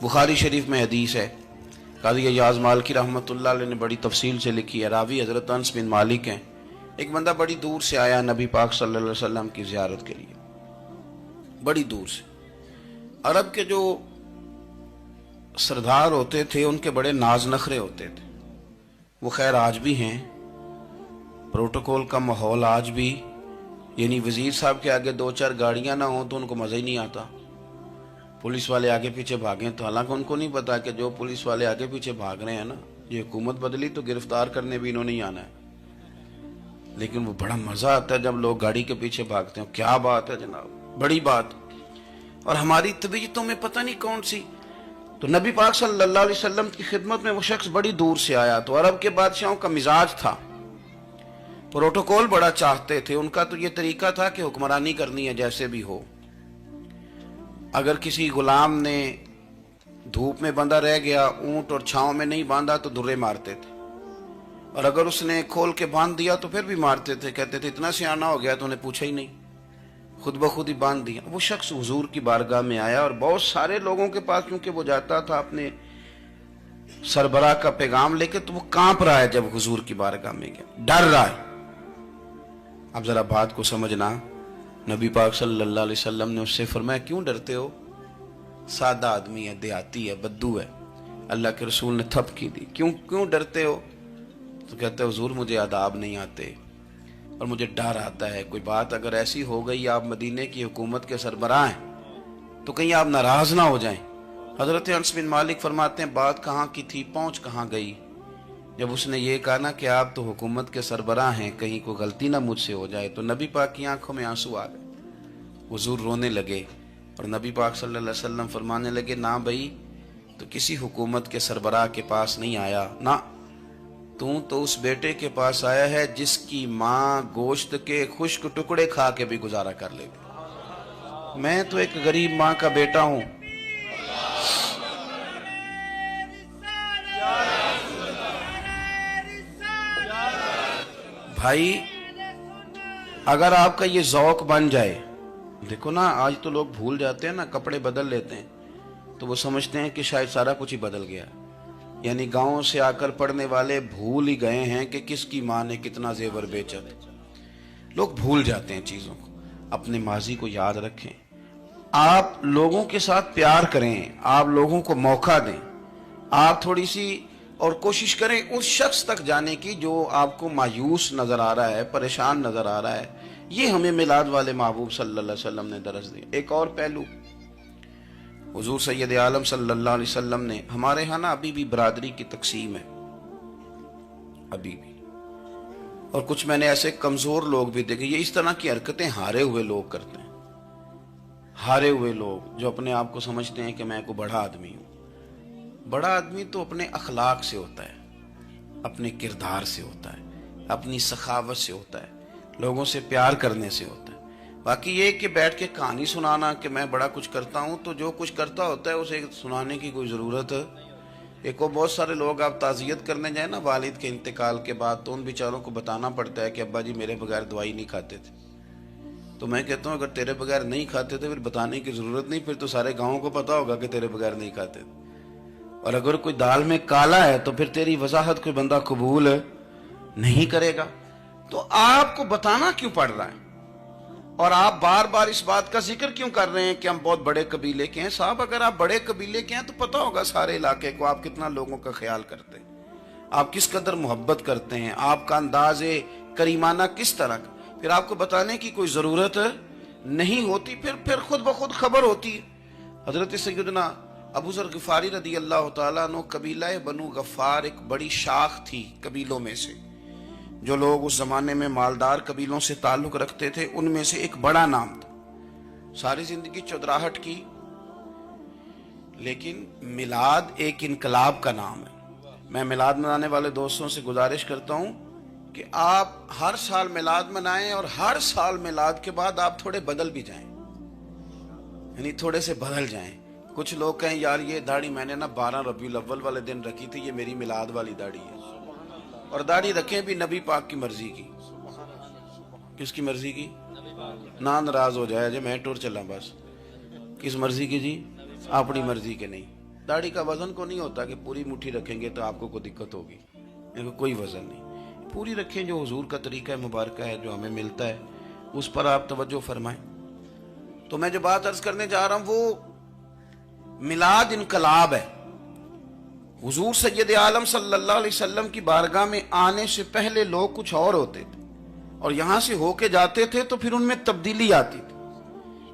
बुखारी शरीफ में हदीस है, काज़ी अय्याज़ मालिकी रहमतुल्लाह अलैह ने बड़ी तफसील से लिखी है। रावी हज़रत अनस बिन मालिक हैं। एक बंदा बड़ी दूर से आया नबी पाक सल्लल्लाहु अलैहि वसल्लम की ज़ियारत के लिए, बड़ी दूर से। अरब के जो सरदार होते थे उनके बड़े नाज नखरे होते थे। वो खैर आज भी हैं, प्रोटोकॉल का माहौल आज भी, यानी वजीर साहब के आगे दो चार गाड़ियां ना हो तो उनको मज़ा ही नहीं आता। पुलिस वाले आगे पीछे भागें तो हालांकि उनको नहीं पता कि जो पुलिस वाले आगे पीछे भाग रहे हैं ना, ये हुकूमत बदली तो गिरफ्तार करने भी इन्होंने ही आना है। लेकिन वो बड़ा मज़ा आता है जब लोग गाड़ी के पीछे भागते हैं। क्या बात है जनाब, बड़ी बात। और हमारी तबीयतों में पता नहीं कौन सी। तो नबी पाक सल्लल्लाहु अलैहि वसल्लम की खिदमत में वो शख्स बड़ी दूर से आया। तो अरब के बादशाहों का मिजाज था, प्रोटोकॉल बड़ा चाहते थे। उनका तो ये तरीका था कि हुक्मरानी करनी है जैसे भी हो। अगर किसी गुलाम ने धूप में बंधा रह गया, ऊंट और छांव में नहीं बांधा तो दुर्रे मारते थे, और अगर उसने खोल के बांध दिया तो फिर भी मारते थे। कहते थे इतना सियाना हो गया तो उन्हें पूछा ही नहीं, खुद ब खुद ही बांध दिया। वो शख्स हुजूर की बारगाह में आया और बहुत सारे लोगों के पास क्योंकि वो जाता था अपने सरबराह का पैगाम लेके, तो वो कांप रहा है जब हुजूर की बारगाह में गया, डर रहा है। अब जरा बात को समझना, नबी पाक सल्लल्लाहु अलैहि वसल्लम ने उससे फरमाया क्यों डरते हो, सादा आदमी है, देहाती है, बद्दू है। अल्लाह के रसूल ने थप की दी, क्यों क्यों डरते हो? तो कहते हुजूर मुझे आदाब नहीं आते और मुझे डर आता है, कोई बात अगर ऐसी हो गई आप मदीने की हुकूमत के सरबराह हैं तो कहीं आप नाराज ना हो जाएं। हजरत अनस बिन मालिक फरमाते हैं बात कहाँ की थी, पहुंच कहाँ गई। जब उसने ये कहा ना कि आप तो हुकूमत के सरबराह हैं, कहीं कोई गलती ना मुझसे हो जाए, तो नबी पाक की आंखों में आंसू आ गए। हुजूर रोने लगे और नबी पाक सल्लल्लाहु अलैहि वसल्लम फरमाने लगे ना भाई, तो किसी हुकूमत के सरबराह के पास नहीं आया ना, तू तो उस बेटे के पास आया है जिसकी माँ गोश्त के खुश्क टुकड़े खा के भी गुजारा कर लेगी। मैं तो एक गरीब माँ का बेटा हूं। भाई अगर आपका ये ज़ौक बन जाए, देखो ना आज तो लोग भूल जाते हैं ना, कपड़े बदल लेते हैं तो वो समझते हैं कि शायद सारा कुछ ही बदल गया। यानी गांव से आकर पढ़ने वाले भूल ही गए हैं कि किसकी माँ ने कितना जेवर बेचा। लोग भूल जाते हैं चीज़ों को। अपने माजी को याद रखें, आप लोगों के साथ प्यार करें, आप लोगों को मौका दें, आप थोड़ी सी और कोशिश करें उस शख्स तक जाने की जो आपको मायूस नजर आ रहा है, परेशान नजर आ रहा है। ये हमें मिलाद वाले महबूब सल्लल्लाहु अलैहि वसल्लम ने दरस दिया। एक और पहलू, हुजूर सैयद आलम सल्लल्लाहु अलैहि वसल्लम ने, हमारे यहाँ ना अभी भी बरादरी की तकसीम है, अभी भी। और कुछ मैंने ऐसे कमजोर लोग भी देखे, ये इस तरह की हरकतें हारे हुए लोग करते हैं। हारे हुए लोग जो अपने आप को समझते हैं कि मैं कोई बड़ा आदमी हूं। बड़ा आदमी तो अपने अखलाक से होता है, अपने किरदार से होता है, अपनी सखावत से होता है, लोगों से प्यार करने से होता है। बाकी ये कि बैठ के कहानी सुनाना कि मैं बड़ा कुछ करता हूँ, तो जो कुछ करता होता है उसे सुनाने की कोई ज़रूरत है। एक और बहुत सारे लोग आप ताज़ियत करने जाए ना वालिद के इंतकाल के बाद, तो उन बेचारों को बताना पड़ता है कि अब्बा जी मेरे बगैर दवाई नहीं खाते थे। तो मैं कहता हूँ अगर तेरे बगैर नहीं खाते थे फिर बताने की ज़रूरत नहीं, फिर तो सारे गाँव को पता होगा कि तेरे बगैर नहीं खाते थे। और अगर कोई दाल में काला है तो फिर तेरी वजाहत कोई बंदा कबूल नहीं करेगा। तो आपको बताना क्यों पड़ रहा है, और आप बार बार इस बात का जिक्र क्यों कर रहे हैं कि हम बहुत बड़े कबीले के हैं? साहब अगर आप बड़े कबीले के हैं तो पता होगा सारे इलाके को आप कितना लोगों का ख्याल करते हैं, आप किस कदर मोहब्बत करते हैं, आपका अंदाज़े करीमाना किस तरह का। फिर आपको बताने की कोई ज़रूरत नहीं होती, फिर खुद ब खुद खबर होती है। हजरत सैयदना अबू ज़र ग़िफ़ारी रदी अल्लाह तआला अन्हु, कबीला बनु गफ़ार एक बड़ी शाख थी कबीलों में से। जो लोग उस जमाने में मालदार कबीलों से ताल्लुक रखते थे उनमें से एक बड़ा नाम था। सारी जिंदगी चौधराहट की, लेकिन मिलाद एक इनकलाब का नाम है। मैं मिलाद मनाने वाले दोस्तों से गुजारिश करता हूं कि आप हर साल मिलाद मनाएं और हर साल मिलाद के बाद आप थोड़े बदल भी जाएं, यानी थोड़े से बदल जाएं। कुछ लोग कहें यार ये दाढ़ी मैंने ना 12 रबीउल अव्वल वाले दिन रखी थी, ये मेरी मिलाद वाली दाढ़ी है। और दाढ़ी रखें भी नबी पाक की मर्जी की। किसकी मर्जी की? ना नाराज हो जाए जे मैं टूर चला बस। किस मर्जी की जी? अपनी मर्जी के नहीं। दाढ़ी का वजन को नहीं होता कि पूरी मुट्ठी रखेंगे तो आपको कोई दिक्कत होगी, कोई वजन नहीं, पूरी रखें। जो हुजूर का तरीका मुबारक है, जो हमें मिलता है, उस पर आप तवज्जो फरमाएं। तो मैं जो बात अर्ज करने जा रहा हूं वो मिलाद इनकलाब है। हुजूर सैयद आलम सल्लल्लाहु अलैहि वसल्लम की बारगाह में आने से पहले लोग कुछ और होते थे और यहां से होके जाते थे तो फिर उनमें तब्दीली आती थी।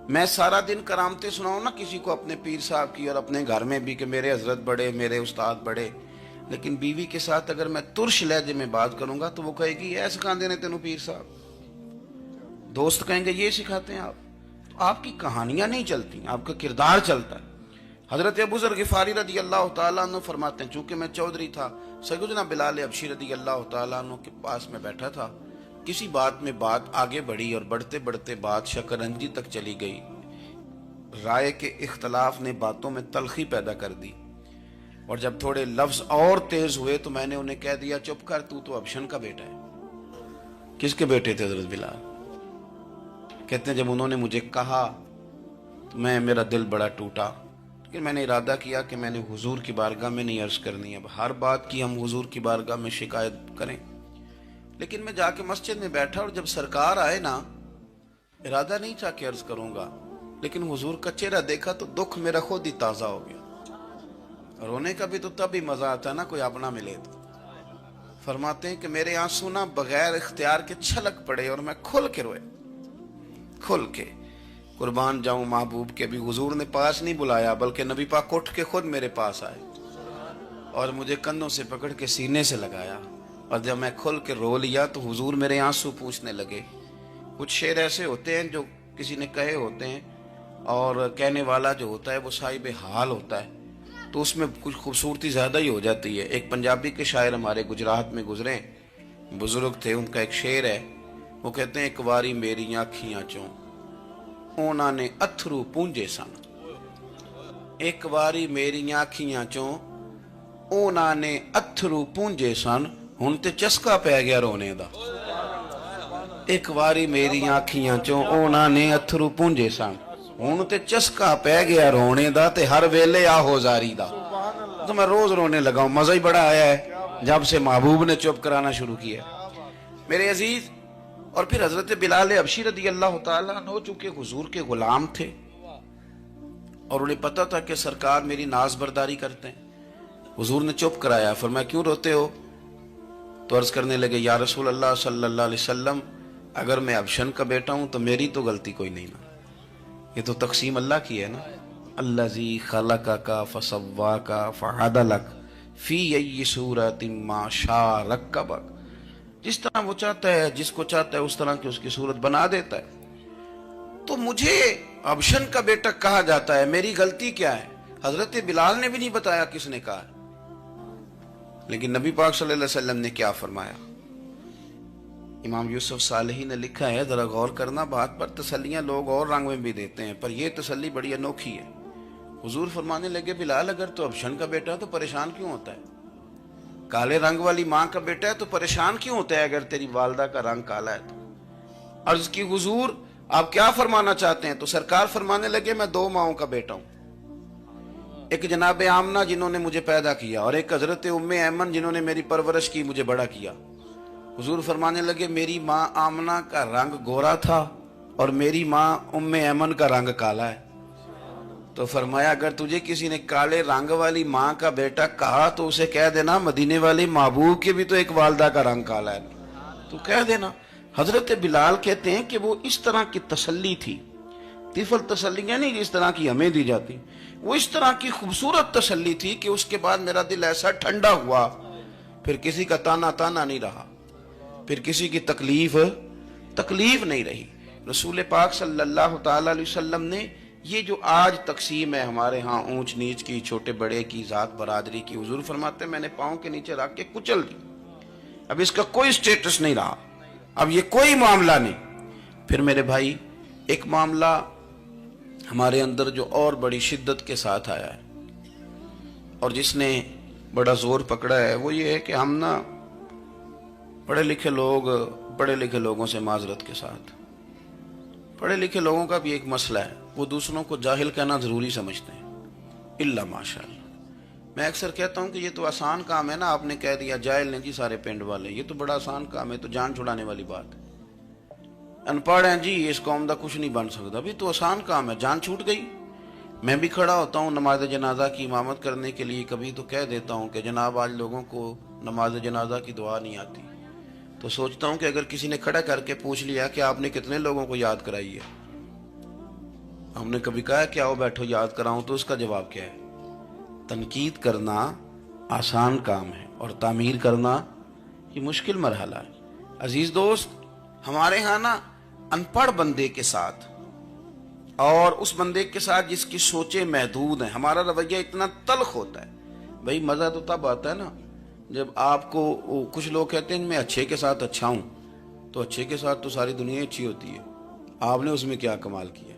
मैं सारा दिन करामतें सुनाऊं ना किसी को अपने पीर साहब की और अपने घर में भी कि मेरे हजरत बड़े, मेरे उस्ताद बड़े, लेकिन बीवी के साथ अगर मैं तुर्श लहजे में बात करूंगा तो वो कहेगी ये सिखाते ने तेनों पीर साहब। दोस्त कहेंगे ये सिखाते हैं आप। तो आपकी कहानियां नहीं चलती, आपका किरदार चलता है। हजरत अबू ज़र गिफारी रदी अल्लाह तआला अन्हु फरमाते हैं, चूंकि मैं चौधरी था, सैयदना बिलाल हबशी रदी अल्लाह तआला अन्हु के पास में बैठा था। किसी बात में बात आगे बढ़ी और बढ़ते बढ़ते बात शकरंजी तक चली गई। राय के इख्तलाफ ने बातों में तलखी पैदा कर दी और जब थोड़े लफ्ज और तेज हुए तो मैंने उन्हें कह दिया, चुप कर, तू तो अबशन का बेटा है। किसके बेटे थे हजरत बिलाल? कहते हैं जब उन्होंने मुझे कहा तो मेरा दिल बड़ा टूटा, लेकिन मैंने इरादा किया कि मैंने हुजूर की बारगाह में नहीं अर्ज करनी। अब हर बात की हम हुजूर की बारगाह में शिकायत करें। लेकिन मैं जाके मस्जिद में बैठा और जब सरकार आए ना, इरादा नहीं था कि अर्ज करूंगा, लेकिन हुजूर का चेहरा देखा तो दुख मेरा खुद ही ताजा हो गया। रोने का भी तो तभी मजा आता है ना कोई अपना मिले तो। फरमाते हैं कि मेरे आंसू ना बगैर इख्तियार के छलक पड़े और मैं खुल के रोए, खुल के। कुर्बान जाऊं महबूब के, भी हुजूर ने पास नहीं बुलाया बल्कि नबी पाक उठ के खुद मेरे पास आए और मुझे कंधों से पकड़ के सीने से लगाया। और जब मैं खुल के रो लिया तो हुजूर मेरे आंसू पूछने लगे। कुछ शेर ऐसे होते हैं जो किसी ने कहे होते हैं और कहने वाला जो होता है वो साहिब हाल होता है, तो उसमें कुछ खूबसूरती ज़्यादा ही हो जाती है। एक पंजाबी के शायर हमारे गुजरात में गुजरे, बुजुर्ग थे, उनका एक शेर है, वो कहते हैं, एक बारी मेरी आँखियाँ चों ਉਹਨਾਂ ਨੇ अथरू पूंजे सन। एक बारी मेरियां अखियां चों ਉਹਨਾਂ ਨੇ अथरू पूंजे सन, हुण ते चस्का पै गया रोने दा। एक बारी मेरियां अखियां चों ਉਹਨਾਂ ने अथरू पूंजे सन, हुण ते चस्का पै गया रोने दा, ते हर वेले आहो जारी दा। तो मैं रोज रोने लगा हूं, मजा ही बड़ा आया है जब से महबूब ने चुप कराना शुरू किया। मेरे अजीज, और फिर हजरत बिलाल हबशी रदी अल्लाह तआला अन्हु चूंकि हुजूर के गुलाम थे और उन्हें पता था कि सरकार मेरी नाज बर्दारी करते हैं, हुजूर ने चुप कराया। फरमाया क्यों रोते हो? तो अर्ज करने लगे, या रसूल अल्लाह सल्लल्लाहु अलैहि वसल्लम, अगर मैं अबशन का बेटा हूं तो मेरी तो गलती कोई नहीं ना, ये तो तकसीम अल्लाह की है ना। अल्लज़ी खलक़का फसव्वाका फअदलक फी अय्यि सूरतिन मा शाअ रक्कबक। जिस तरह वो चाहता है, जिसको चाहता है उस तरह की उसकी सूरत बना देता है। तो मुझे अबशन का बेटा कहा जाता है, मेरी गलती क्या है? हजरत बिलाल ने भी नहीं बताया किसने कहा, लेकिन नबी पाक सल्लल्लाहु अलैहि वसल्लम ने क्या फरमाया। इमाम यूसुफ सालेही ने लिखा है, जरा गौर करना बात पर, तसल्लियां लोग और रंग में भी देते हैं पर यह तसल्ली बड़ी अनोखी है। हुजूर फरमाने लगे, बिलाल अगर तो अबशन का बेटा है तो परेशान क्यों होता है? काले रंग वाली माँ का बेटा है तो परेशान क्यों होता है अगर तेरी वालदा का रंग काला है तो? अर्ज की, हुजूर आप क्या फरमाना चाहते हैं? तो सरकार फरमाने लगे, मैं दो माओं का बेटा हूं, एक जनाब आमना जिन्होंने मुझे पैदा किया और एक हजरत उम्मे ऐमन जिन्होंने मेरी परवरिश की, मुझे बड़ा किया। हुजूर फरमाने लगे, मेरी माँ आमना का रंग गोरा था और मेरी माँ उम्मे ऐमन का रंग काला है। तो फरमाया, अगर तुझे किसी ने काले रंग वाली माँ का बेटा कहा तो उसे कह देना मदीने वाले महबूब के भी तो एक वालदा का रंग काला है, तो कह देना। हजरत बिलाल कहते हैं कि वो इस तरह की तसल्ली थी, तिफल तसल्लियां नहीं जिस तरह की हमें दी जाती, वो इस तरह की खूबसूरत तसल्ली थी कि उसके बाद मेरा दिल ऐसा ठंडा हुआ, फिर किसी का ताना ताना नहीं रहा, फिर किसी की तकलीफ नहीं रही। रसूल पाक सल्लल्लाहु तआला अलैहि वसल्लम ने ये जो आज तकसीम है हमारे यहाँ ऊंच नीच की, छोटे बड़े की, जात बरादरी की, हुजूर फरमाते हैं मैंने पाँव के नीचे रख के कुचल दी, अब इसका कोई स्टेटस नहीं रहा, अब ये कोई मामला नहीं। फिर मेरे भाई, एक मामला हमारे अंदर जो और बड़ी शिद्दत के साथ आया है और जिसने बड़ा जोर पकड़ा है वो ये है कि हम ना पढ़े लिखे लोगों से माजरत के साथ, पढ़े लिखे लोगों का भी एक मसला है, वो दूसरों को जाहिल कहना जरूरी समझते हैं, इल्ला माशाअल्लाह। میں اکثر کہتا ہوں کہ یہ تو آسان کام ہے نا، آپ نے کہہ دیا جائل نے جی سارے پنڈ والے، یہ تو بڑا آسان کام ہے، تو جان چھڑانے والی بات ہے۔ ان پڑھ ہیں جی اس قوم دا کچھ نہیں بن سکتا، بھی تو آسان کام ہے، جان چھوٹ گئی۔ میں بھی کھڑا ہوتا ہوں نماز جنازہ کی امامت کرنے کے لیے، کبھی تو کہہ دیتا ہوں کہ جناب آج لوگوں کو نماز جنازہ کی دعا نہیں آتی، تو سوچتا ہوں کہ اگر کسی نے کھڑا کر کے پوچھ لیا کہ آپ نے کتنے لوگوں کو یاد کرائی ہے، ہم نے کبھی کہا کہ آؤ بیٹھو یاد کراؤں، تو اس کا جواب کیا ہے؟ تنقید کرنا آسان کام ہے اور تعمیر کرنا یہ مشکل مرحلہ ہے۔ عزیز دوست، ہمارے ہاں نا ان پڑھ بندے کے ساتھ اور اس بندے کے ساتھ جس کی سوچیں محدود ہیں، ہمارا رویہ اتنا تلخ ہوتا ہے۔ بھئی مزہ تو تب آتا ہے نا جب آپ کو، کچھ لوگ کہتے ہیں میں اچھے کے ساتھ اچھا ہوں، تو اچھے کے ساتھ تو ساری دنیا اچھی ہوتی ہے، آپ نے اس میں کیا کمال کیا؟